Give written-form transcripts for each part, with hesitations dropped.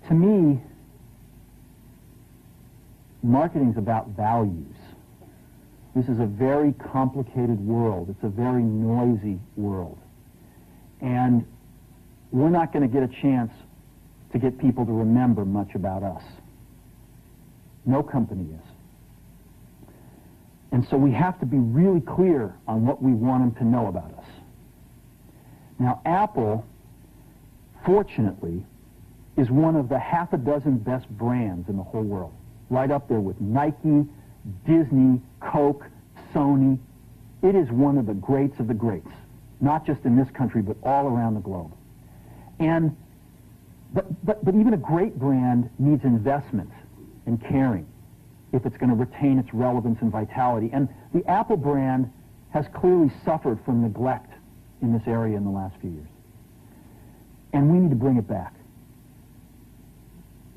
To me, marketing is about values. This is a very complicated world. It's a very noisy world. And we're not going to get a chance to get people to remember much about us. No company is. And so we have to be really clear on what we want them to know about us. Now, Apple, fortunately, is one of the half a dozen best brands in the whole world. Right up there with Nike, Disney, Coke, Sony. It is one of the greats of the greats, not just in this country, but all around the globe. And but even a great brand needs investment and caring if it's going to retain its relevance and vitality. And the Apple brand has clearly suffered from neglect in this area in the last few years. And we need to bring it back.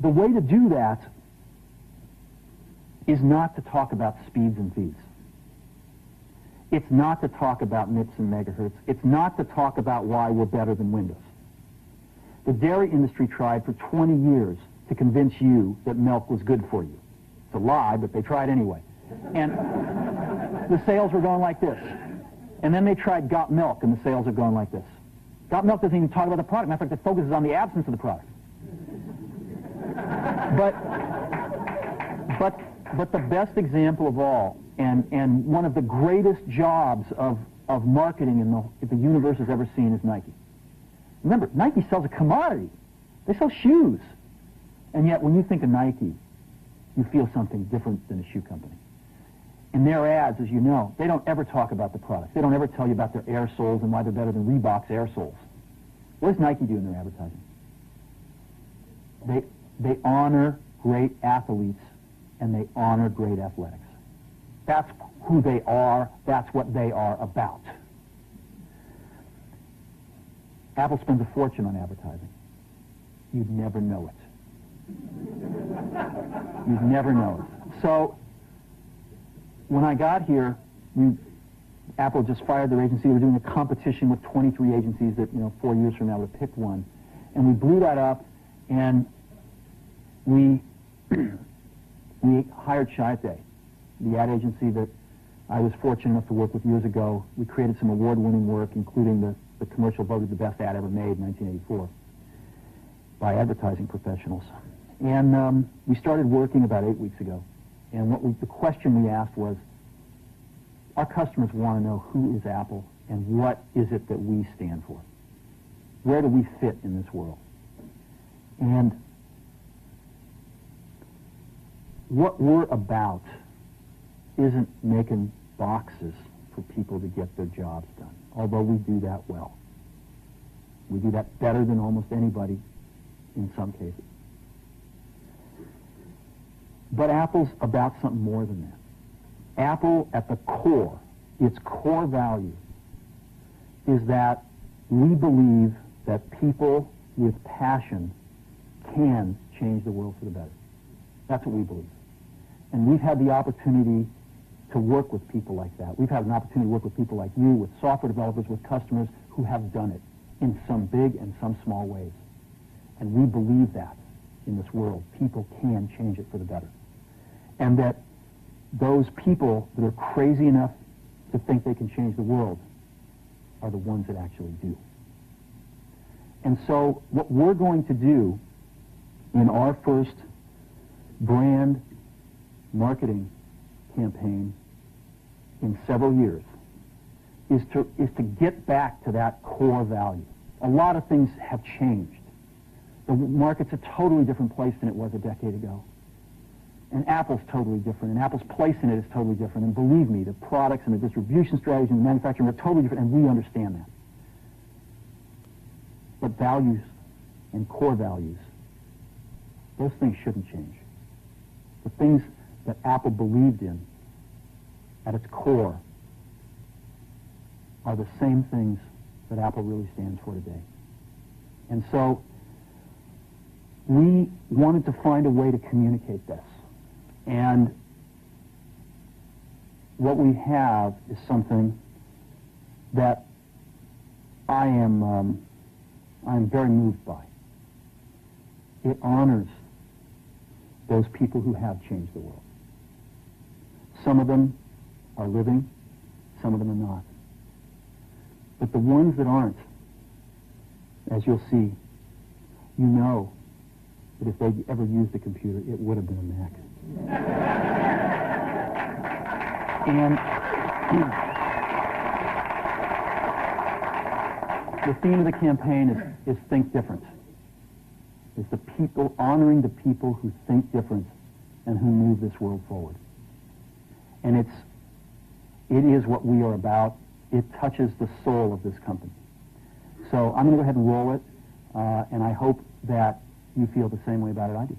The way to do that is not to talk about speeds and feeds. It's not to talk about MIPS and megahertz. It's not to talk about why we're better than Windows. The dairy industry tried for 20 years to convince you that milk was good for you. It's a lie, but they tried anyway. And the sales were going like this. And then they tried Got Milk, and the sales are going like this. Got Milk doesn't even talk about the product. Matter of fact, it focuses on the absence of the product. But the best example of all, and one of the greatest jobs of marketing the universe has ever seen is Nike. Remember, Nike sells a commodity. They sell shoes. And yet, when you think of Nike, you feel something different than a shoe company. In their ads, as you know, they don't ever talk about the product. They don't ever tell you about their air soles and why they're better than Reebok's air soles. What does Nike do in their advertising? They honor great athletes and they honor great athletics. That's who they are. That's what they are about. Apple spends a fortune on advertising. You'd never know it. You'd never know it. So, when I got here, Apple just fired their agency. We were doing a competition with 23 agencies that, 4 years from now would pick one. And we blew that up, and we hired Chiat, the ad agency that I was fortunate enough to work with years ago. We created some award-winning work, including the commercial voted the best ad ever made in 1984 by advertising professionals. And we started working about 8 weeks ago. And the question we asked was, our customers want to know who is Apple and what is it that we stand for? Where do we fit in this world? And what we're about isn't making boxes for people to get their jobs done, although we do that well. We do that better than almost anybody in some cases. But Apple's about something more than that. Apple, at the core, its core value, is that we believe that people with passion can change the world for the better. That's what we believe. And we've had the opportunity to work with people like that. We've had an opportunity to work with people like you, with software developers, with customers who have done it in some big and some small ways. And we believe that in this world. People can change it for the better. And that those people that are crazy enough to think they can change the world are the ones that actually do. And so what we're going to do in our first brand marketing campaign in several years is to get back to that core value. A lot of things have changed. The market's a totally different place than it was a decade ago. And Apple's totally different, and Apple's place in it is totally different. And believe me, the products and the distribution strategy and the manufacturing are totally different, and we understand that. But values and core values, those things shouldn't change. The things that Apple believed in at its core are the same things that Apple really stands for today. And so we wanted to find a way to communicate this. And what we have is something that I am very moved by. It honors those people who have changed the world. Some of them are living, some of them are not. But the ones that aren't, as you'll see, you know that if they'd ever used a computer, it would have been a Mac. And the theme of the campaign is Think Different. It's the people, honoring the people who think different and who move this world forward. And it is what we are about. It touches the soul of this company. So I'm going to go ahead and roll it, and I hope that you feel the same way about it I do.